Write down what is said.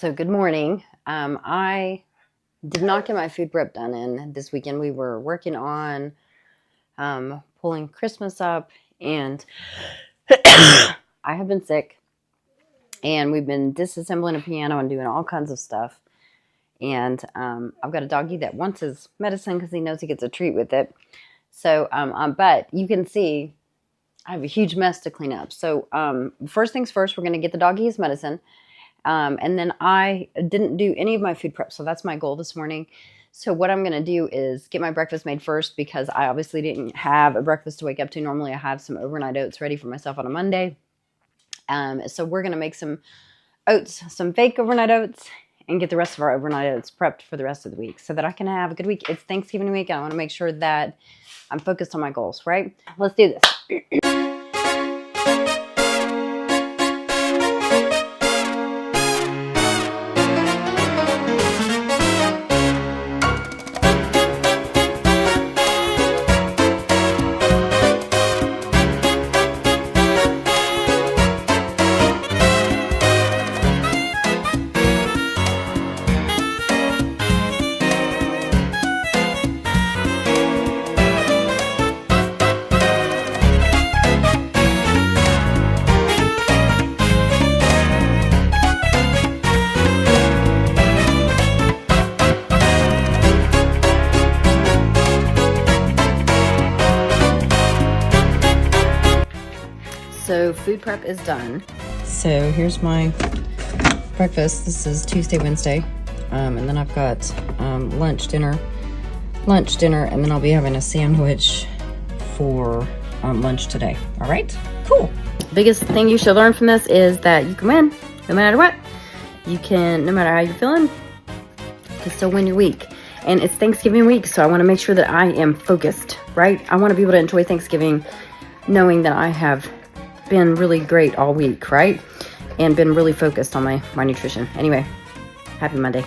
So good morning. I did not get my food prep done in this weekend. We were working on pulling Christmas up, and I have been sick, and we've been disassembling a piano and doing all kinds of stuff. And I've got a doggy that wants his medicine because he knows he gets a treat with it. So, but you can see I have a huge mess to clean up. So first things first, we're going to get the doggy his medicine. And then I didn't do any of my food prep. So that's my goal this morning. So what I'm going to do is get my breakfast made first, because I obviously didn't have a breakfast to wake up to. Normally I have some overnight oats ready for myself on a Monday. So we're going to make some oats, some fake overnight oats, and get the rest of our overnight oats prepped for the rest of the week so that I can have a good week. It's Thanksgiving week. I want to make sure that I'm focused on my goals, right? Let's do this. So food prep is done. So here's my breakfast. This is Tuesday, Wednesday. And then I've got lunch, dinner, and then I'll be having a sandwich for lunch today. All right, cool. Biggest thing you should learn from this is that you can win no matter what. You can, no matter how you're feeling, you can still win your week. And it's Thanksgiving week, so I want to make sure that I am focused, right? I want to be able to enjoy Thanksgiving knowing that I have been really great all week, right? And been really focused on my nutrition. Anyway, happy Monday.